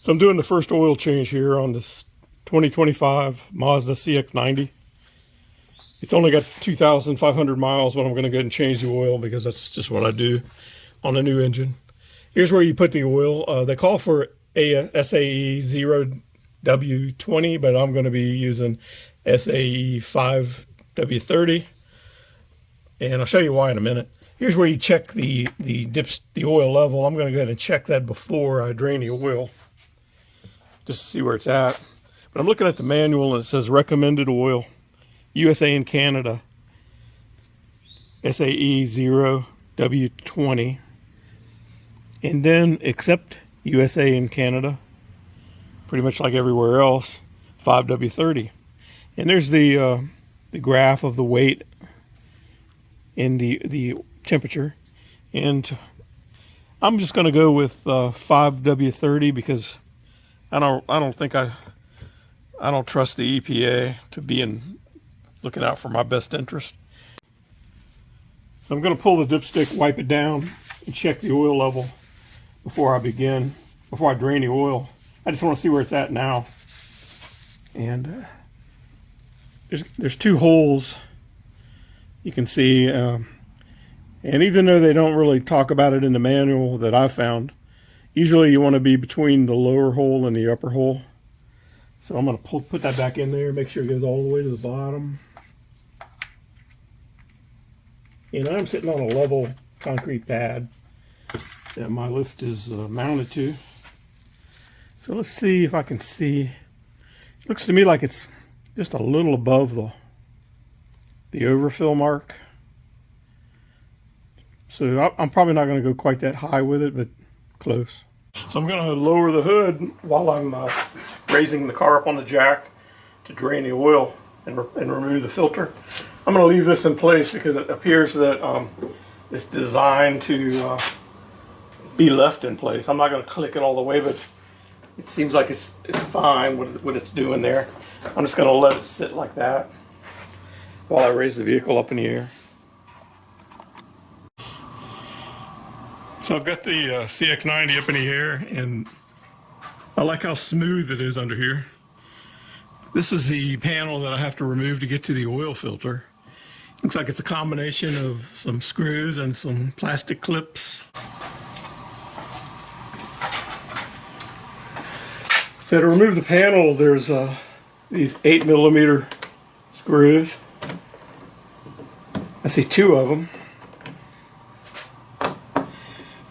So I'm doing the first oil change here on this 2025 Mazda CX-90. It's only got 2,500 miles, but I'm going to go ahead and change the oil because that's just what I do on a new engine. Here's where you put the oil. They call for a SAE 0W20, but I'm going to be using SAE 5W30. And I'll show you why in a minute. Here's where you check the oil level. I'm going to go ahead and check that before I drain the oil, just to see where it's at. But I'm looking at the manual and it says recommended oil, USA and Canada, SAE 0W20, and then except USA and Canada, pretty much like everywhere else, 5W30. And there's the graph of the weight and the temperature. And I'm just going to go with 5W30 because I don't trust the EPA to be looking out for my best interest. So I'm going to pull the dipstick, wipe it down, and check the oil level before I drain the oil. I just want to see where it's at now. And there's two holes you can see, and even though they don't really talk about it in the manual that I found, usually you want to be between the lower hole and the upper hole. So I'm going to put that back in there, make sure it goes all the way to the bottom. And I'm sitting on a level concrete pad that my lift is mounted to. So let's see if I can see. It looks to me like it's just a little above the overfill mark. So I'm probably not going to go quite that high with it, but close. So I'm going to lower the hood while I'm raising the car up on the jack to drain the oil and remove the filter. I'm going to leave this in place because it appears that it's designed to be left in place. I'm not going to click it all the way, but it seems like it's fine what it's doing there. I'm just going to let it sit like that while I raise the vehicle up in the air. So I've got the CX-90 up in the air, and I like how smooth it is under here. This is the panel that I have to remove to get to the oil filter. Looks like it's a combination of some screws and some plastic clips. So to remove the panel, there's these 8mm screws. I see 2 of them.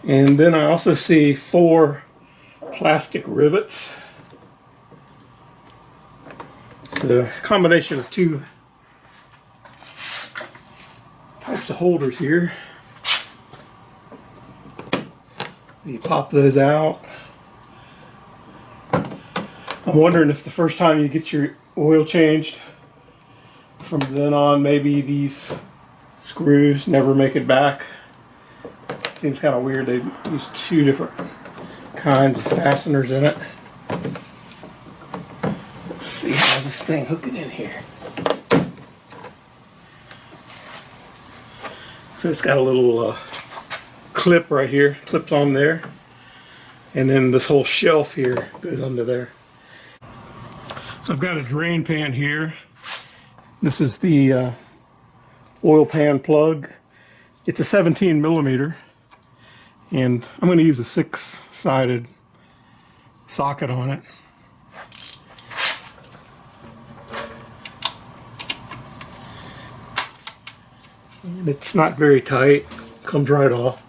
And then I also see 4 plastic rivets. It's a combination of 2 types of holders here. You pop those out. I'm wondering if the first time you get your oil changed, from then on maybe these screws never make it back. Seems kind of weird. They use 2 different kinds of fasteners in it. Let's see how's this thing hooking in here. So it's got a little clip right here, clips on there, and then this whole shelf here goes under there. So I've got a drain pan here. This is the oil pan plug. It's a 17mm. And I'm going to use a 6-sided socket on it. And it's not very tight, comes right off.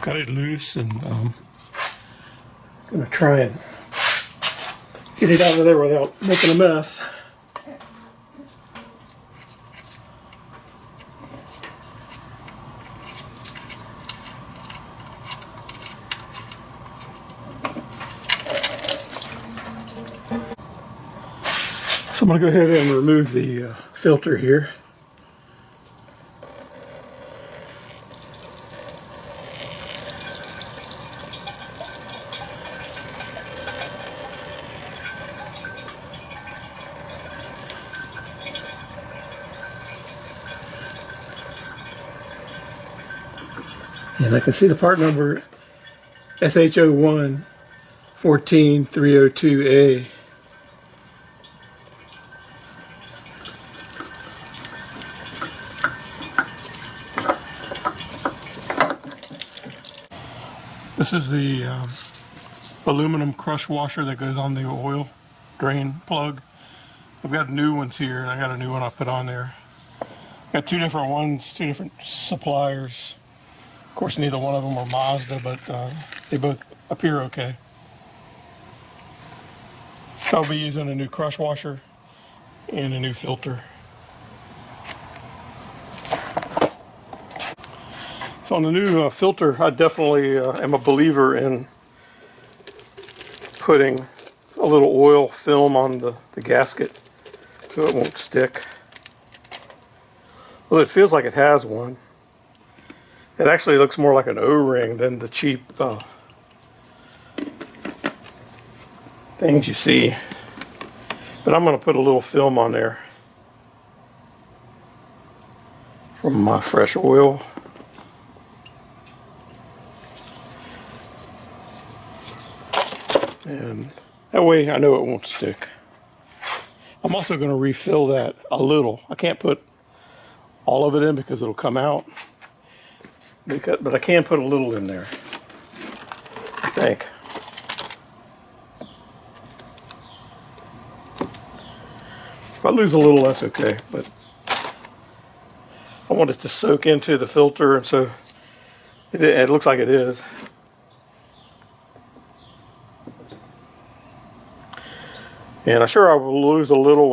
Got it loose, and I'm going to try and get it out of there without making a mess. So I'm going to go ahead and remove the filter here. And I can see the part number SHO1 14302A. This is the aluminum crush washer that goes on the oil drain plug. I've got new ones here, and I got a new one I put on there. Got two different ones, two different suppliers. Of course, neither one of them are Mazda, but they both appear okay. I'll be using a new crush washer and a new filter. So on the new filter, I definitely am a believer in putting a little oil film on the gasket so it won't stick. Well, it feels like it has one. It actually looks more like an O-ring than the cheap things you see. But I'm going to put a little film on there from my fresh oil. And that way I know it won't stick. I'm also going to refill that a little. I can't put all of it in because it'll come out. But I can put a little in there, I think. If I lose a little, that's okay. But I want it to soak into the filter, and so it looks like it is. And I'm sure I will lose a little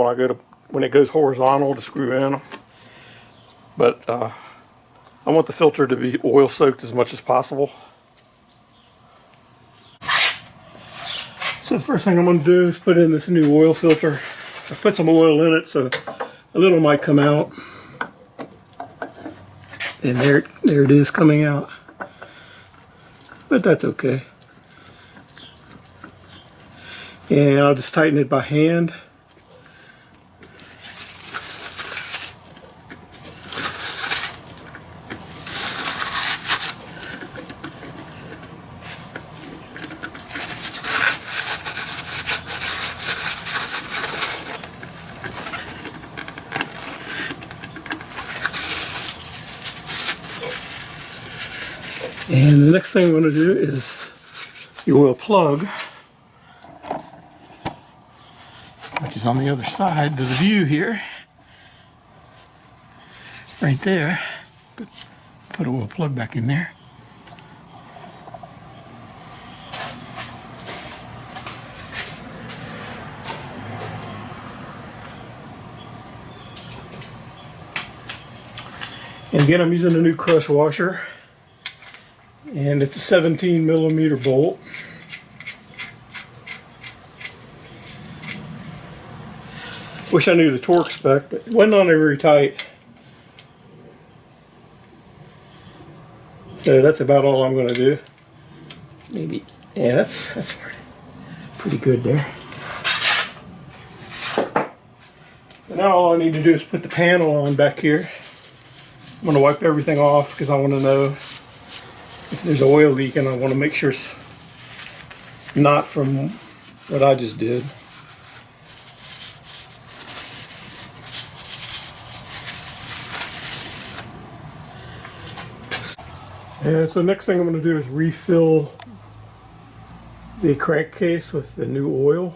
when it goes horizontal to screw in. But I want the filter to be oil soaked as much as possible. So the first thing I'm going to do is put in this new oil filter. I put some oil in it, so a little might come out. And there it is coming out. But that's okay. And I'll just tighten it by hand. And the next thing I'm going to do is the oil plug, which is on the other side to the view here. Right there. Put a oil plug back in there. And again, I'm using a new crush washer. And it's a 17mm bolt. Wish I knew the torque spec, but it wasn't on there very tight. So that's about all I'm going to do. Maybe, yeah, that's pretty good there. So now all I need to do is put the panel on back here. I'm going to wipe everything off because I want to know if there's oil leaking. I want to make sure it's not from what I just did. And so next thing I'm going to do is refill the crankcase with the new oil.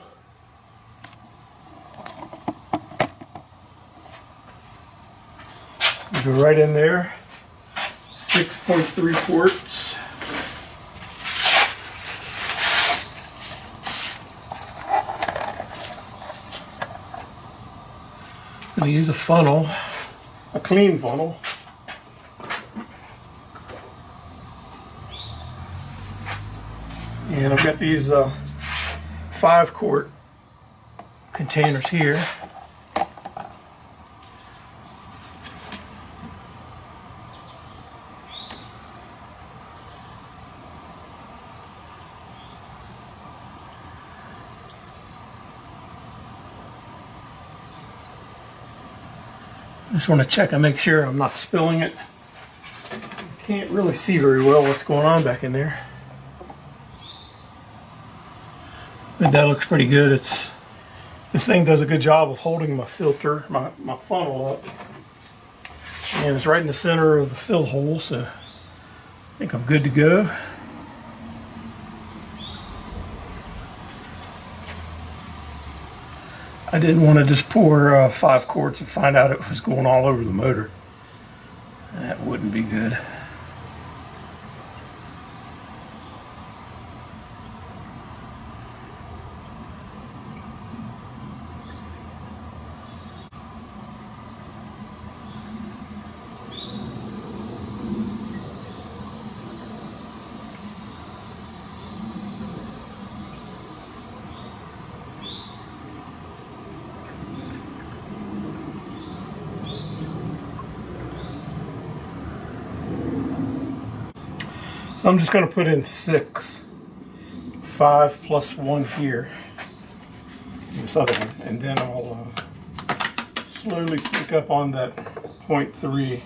Go right in there, 6.3 quarts. I'm going to use a funnel, a clean funnel. And I've got these 5-quart containers here. I just want to check and make sure I'm not spilling it. can't really see very well what's going on back in there. But that looks pretty good. This thing does a good job of holding my filter, my funnel up. And it's right in the center of the fill hole, so I think I'm good to go. I didn't want to just pour 5 quarts and find out it was going all over the motor. That wouldn't be good. So I'm just going to put in 6. 5 plus 1 here. This other one. And then I'll slowly sneak up on that 0.3.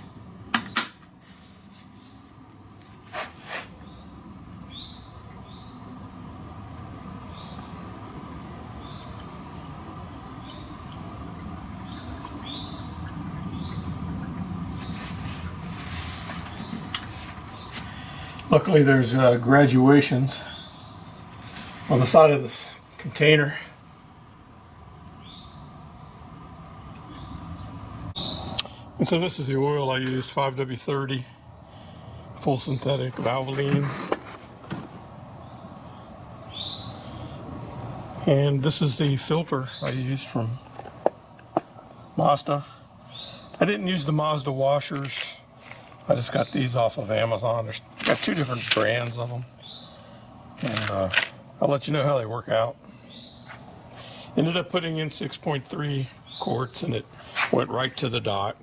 Luckily there's graduations on the side of this container. And so this is the oil I use, 5W30, full synthetic Valvoline. And this is the filter I used from Mazda. I didn't use the Mazda washers. I just got these off of Amazon. There's got 2 different brands of them. And I'll let you know how they work out. Ended up putting in 6.3 quarts and it went right to the dot.